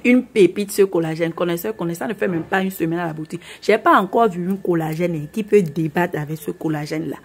Une pépite, ce collagène. Connaissant ne fait même pas une semaine à la boutique. J'ai pas encore vu une collagène qui peut débattre avec ce collagène-là.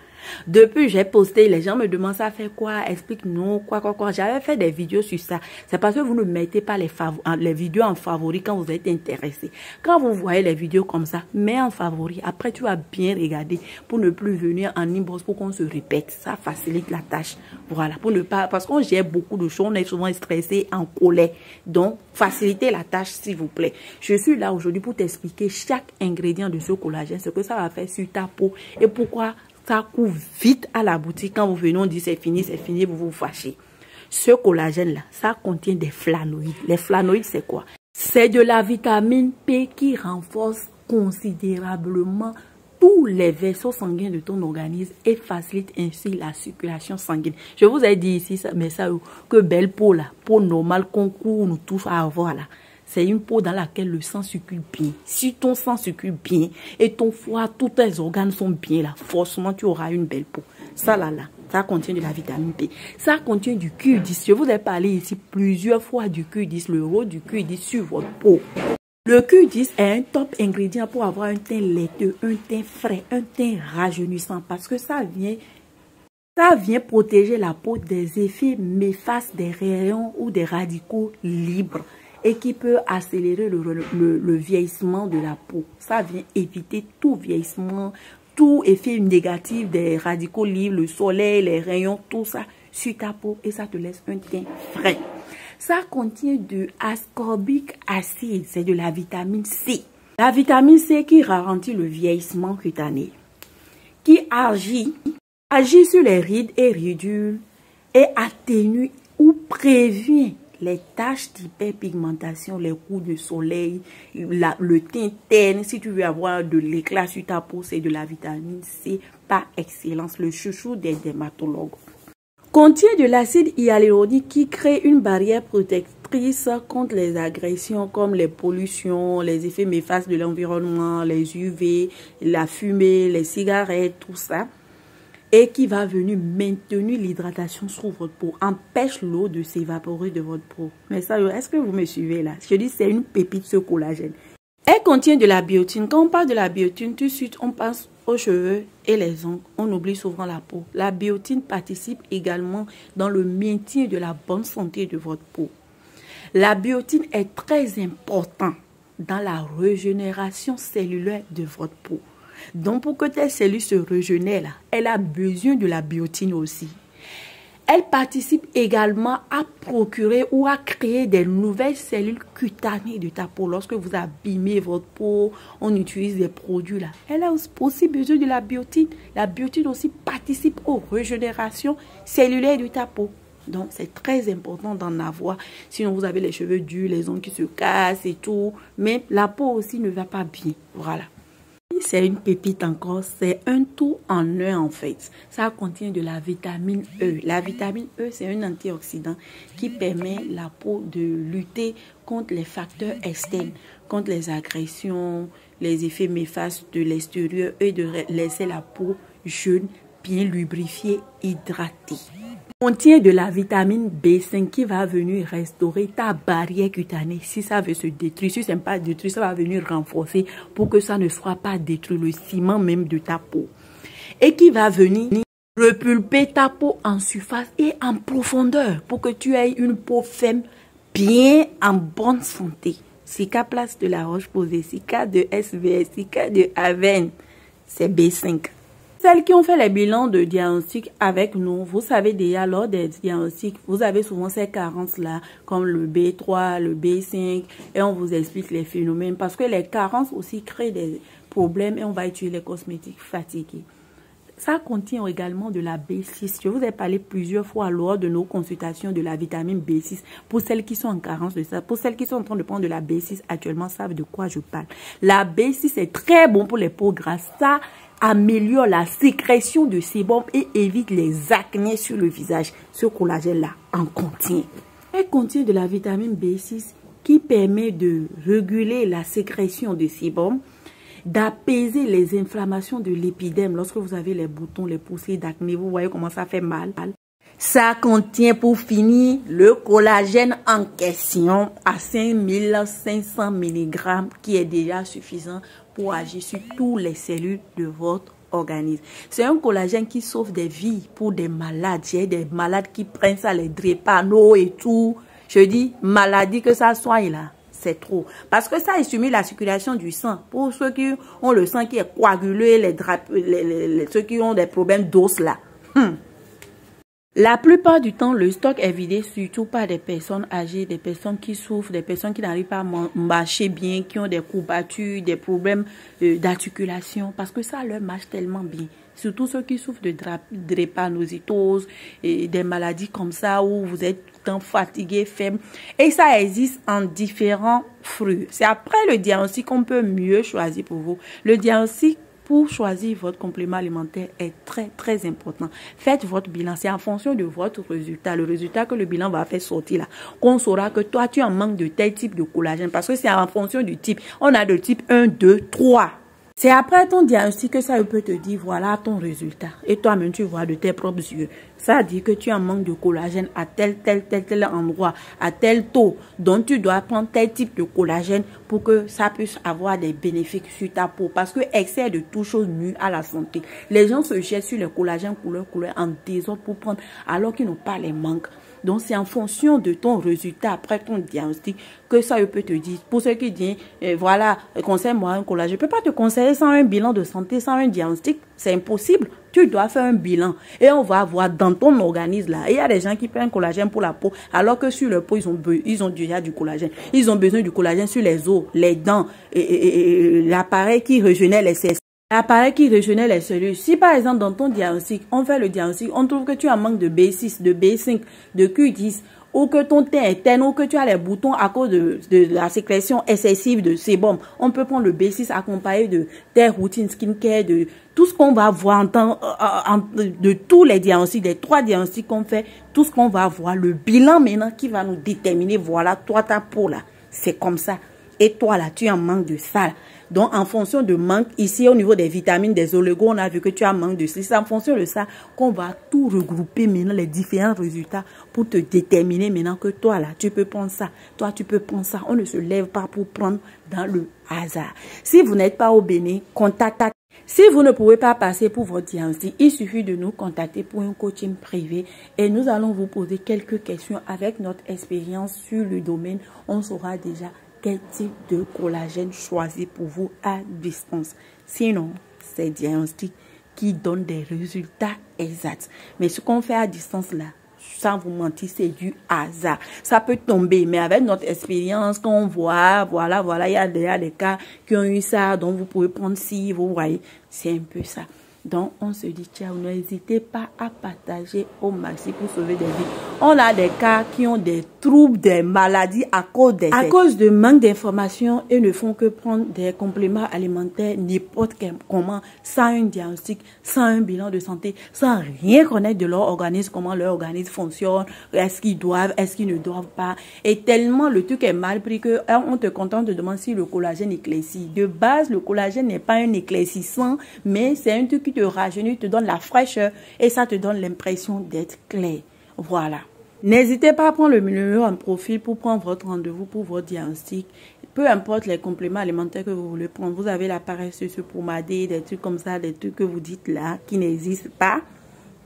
Depuis, j'ai posté, les gens me demandent ça fait quoi, explique-nous, quoi. J'avais fait des vidéos sur ça. C'est parce que vous ne mettez pas les vidéos en favori quand vous êtes intéressé. Quand vous voyez les vidéos comme ça, mets en favori. Après, tu vas bien regarder pour ne plus venir en inbox pour qu'on se répète. Ça facilite la tâche. Voilà, pour ne pas, parce qu'on gère beaucoup de choses, on est souvent stressé, en colère. Donc, facilitez la tâche, s'il vous plaît. Je suis là aujourd'hui pour t'expliquer chaque ingrédient de ce collagène, ce que ça va faire sur ta peau et pourquoi ça court vite à la boutique. Quand vous venez, on dit c'est fini, vous vous fâchez. Ce collagène-là, ça contient des flavonoïdes. Les flavonoïdes, c'est quoi? C'est de la vitamine P qui renforce considérablement tous les vaisseaux sanguins de ton organisme et facilite ainsi la circulation sanguine. Je vous ai dit ici, mais ça, que belle peau là, peau normale qu'on court, nous tous à avoir là. C'est une peau dans laquelle le sang circule bien. Si ton sang circule bien et ton foie, tous tes organes sont bien là, forcément tu auras une belle peau. Ça là, ça contient de la vitamine P. Ça contient du Q10. Je vous ai parlé ici plusieurs fois du Q10, le rôle du Q10 sur votre peau. Le Q10 est un top ingrédient pour avoir un teint laiteux, un teint frais, un teint rajeunissant parce que ça vient protéger la peau des effets néfastes des rayons ou des radicaux libres et qui peut accélérer le vieillissement de la peau. Ça vient éviter tout vieillissement, tout effet négatif des radicaux libres, le soleil, les rayons, tout ça sur ta peau et ça te laisse un teint frais. Ça contient de ascorbic acide, c'est de la vitamine C. La vitamine C qui ralentit le vieillissement cutané, qui agit sur les rides et ridules et atténue ou prévient les taches d'hyperpigmentation, les coups de soleil, le teint terne. Si tu veux avoir de l'éclat sur ta peau, c'est de la vitamine C par excellence, le chouchou des dermatologues. Contient de l'acide hyaluronique qui crée une barrière protectrice contre les agressions comme les pollutions, les effets néfastes de l'environnement, les UV, la fumée, les cigarettes, tout ça. Et qui va venir maintenir l'hydratation sur votre peau, empêche l'eau de s'évaporer de votre peau. Mais ça, est-ce que vous me suivez là? Je dis c'est une pépite ce collagène. Elle contient de la biotine. Quand on parle de la biotine, tout de suite on pense aux cheveux et les ongles. On oublie souvent la peau. La biotine participe également dans le maintien de la bonne santé de votre peau. La biotine est très importante dans la régénération cellulaire de votre peau. Donc, pour que tes cellules se régénèrent, là, elle a besoin de la biotine aussi. Elle participe également à procurer ou à créer des nouvelles cellules cutanées de ta peau. Lorsque vous abîmez votre peau, on utilise des produits là. Elle a aussi besoin de la biotine. La biotine aussi participe aux régénérations cellulaires de ta peau. Donc, c'est très important d'en avoir. Sinon, vous avez les cheveux durs, les ongles qui se cassent et tout. Mais la peau aussi ne va pas bien. Voilà. C'est une pépite encore, c'est un tout en un en fait. Ça contient de la vitamine E. La vitamine E, c'est un antioxydant qui permet la peau de lutter contre les facteurs externes, contre les agressions, les effets néfastes de l'extérieur et de laisser la peau jeune, bien lubrifiée, hydratée. Contient de la vitamine B5 qui va venir restaurer ta barrière cutanée. Si ça veut se détruire, si ça n'est pas détruit, ça va venir renforcer pour que ça ne soit pas détruit, le ciment même de ta peau. Et qui va venir repulper ta peau en surface et en profondeur pour que tu aies une peau ferme, bien en bonne santé. Cica Place de la Roche-Posay, Cica de SVS, Cica de Aven, c'est B5. Celles qui ont fait les bilans de diagnostic avec nous, vous savez déjà, lors des diagnostics, vous avez souvent ces carences-là, comme le B3, le B5, et on vous explique les phénomènes, parce que les carences aussi créent des problèmes et on va utiliser les cosmétiques fatigués. Ça contient également de la B6. Je vous ai parlé plusieurs fois lors de nos consultations de la vitamine B6. Pour celles qui sont en carence de ça, pour celles qui sont en train de prendre de la B6 actuellement, savent de quoi je parle. La B6 est très bon pour les peaux grasses. Ça améliore la sécrétion de sébum et évite les acnés sur le visage. Ce collagène-là en contient. Elle contient de la vitamine B6 qui permet de réguler la sécrétion de sébum, d'apaiser les inflammations de l'épiderme lorsque vous avez les boutons, les poussées d'acné. Vous voyez comment ça fait mal. Ça contient pour finir le collagène en question à 5500 mg qui est déjà suffisant pour agir sur toutes les cellules de votre organisme. C'est un collagène qui sauve des vies pour des malades. J'ai des malades qui prennent ça, les drépano et tout. Je dis maladie que ça soigne là. C'est trop. Parce que ça stimule la circulation du sang. Pour ceux qui ont le sang qui est coagulé, ceux qui ont des problèmes d'os là. La plupart du temps, le stock est vidé surtout par des personnes âgées, des personnes qui souffrent, des personnes qui n'arrivent pas à marcher bien, qui ont des courbatures, des problèmes d'articulation, parce que ça leur marche tellement bien. Surtout ceux qui souffrent de drépanocytose et des maladies comme ça où vous êtes tout le temps fatigué, faible. Et ça existe en différents fruits. C'est après le diagnostic qu'on peut mieux choisir pour vous. Le diagnostic pour choisir votre complément alimentaire est très important. Faites votre bilan. C'est en fonction de votre résultat. Le résultat que le bilan va faire sortir là. Qu'on saura que toi, tu en manques de tel type de collagène. Parce que c'est en fonction du type. On a de type 1, 2, 3. C'est après ton diagnostic que ça peut te dire, voilà ton résultat. Et toi-même, tu vois de tes propres yeux. Ça dit que tu en manques de collagène à tel endroit, à tel taux. Donc, tu dois prendre tel type de collagène pour que ça puisse avoir des bénéfices sur ta peau. Parce que excès de toute chose nuit à la santé. Les gens se jettent sur les collagènes couleur en désordre pour prendre alors qu'ils n'ont pas les manques. Donc, c'est en fonction de ton résultat après ton diagnostic que ça peut te dire. Pour ceux qui disent, voilà, conseille-moi un collagène. Je ne peux pas te conseiller sans un bilan de santé, sans un diagnostic. C'est impossible. Tu dois faire un bilan et on va voir dans ton organisme là. Il y a des gens qui prennent un collagène pour la peau alors que sur leur peau, ils ont déjà du collagène. Ils ont besoin du collagène sur les os, les dents, et l'appareil qui régénère les cellules. L'appareil qui régénère les cellules. Si par exemple dans ton diagnostic, on fait le diagnostic, on trouve que tu as un manque de B6, de B5, de Q10, ou que ton teint est terne, ou que tu as les boutons à cause de la sécrétion excessive de sébum, on peut prendre le B6 accompagné de tes routines skincare, de tout ce qu'on va voir de tous les diagnostics, des 3 diagnostics qu'on fait, tout ce qu'on va voir, le bilan maintenant qui va nous déterminer, voilà, toi, ta peau là, c'est comme ça. Et toi là, tu en manques de ça. Donc, en fonction de manque, ici, au niveau des vitamines, des oligos, on a vu que tu as manque de ça. C'est en fonction de ça qu'on va tout regrouper maintenant, les différents résultats, pour te déterminer maintenant que toi, là, tu peux prendre ça. Toi, tu peux prendre ça. On ne se lève pas pour prendre dans le hasard. Si vous n'êtes pas au Bénin, contactez. Si vous ne pouvez pas passer pour votre diagnostic, il suffit de nous contacter pour un coaching privé et nous allons vous poser quelques questions avec notre expérience sur le domaine. On saura déjà quel type de collagène choisir pour vous à distance. Sinon, c'est diagnostic qui donne des résultats exacts. Mais ce qu'on fait à distance là, sans vous mentir, c'est du hasard. Ça peut tomber, mais avec notre expérience, quand on voit, voilà, il y a des cas qui ont eu ça, donc vous pouvez prendre si vous voyez, c'est un peu ça. Donc, on se dit, ciao, n'hésitez pas à partager au maxi pour sauver des vies. On a des cas qui ont des troubles, des maladies à cause de manque d'informations et ne font que prendre des compléments alimentaires n'importe comment, sans un diagnostic, sans un bilan de santé, sans rien connaître de leur organisme, comment leur organisme fonctionne, est-ce qu'ils doivent, est-ce qu'ils ne doivent pas. Et tellement le truc est mal pris que on te contente de demander si le collagène éclaircit. De base, le collagène n'est pas un éclaircissant, mais c'est un truc qui te rajeunit, te donne la fraîcheur et ça te donne l'impression d'être clair. Voilà. N'hésitez pas à prendre le numéro en profil pour prendre votre rendez-vous pour votre diagnostic. Peu importe les compléments alimentaires que vous voulez prendre, vous avez l'appareil sur ce pommadé, des trucs comme ça, des trucs que vous dites là qui n'existent pas.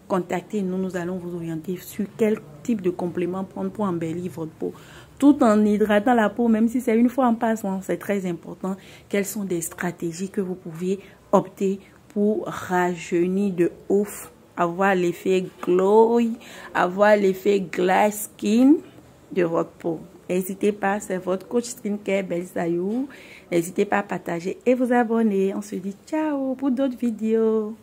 Contactez-nous, nous allons vous orienter sur quel type de complément prendre pour embellir votre peau. Tout en hydratant la peau, même si c'est une fois en passant, c'est très important. Quelles sont des stratégies que vous pouvez opter pour rajeunir de ouf, avoir l'effet glow, avoir l'effet glass skin de votre peau. N'hésitez pas, c'est votre coach skincare Belle Sayou. N'hésitez pas à partager et vous abonner. On se dit ciao pour d'autres vidéos.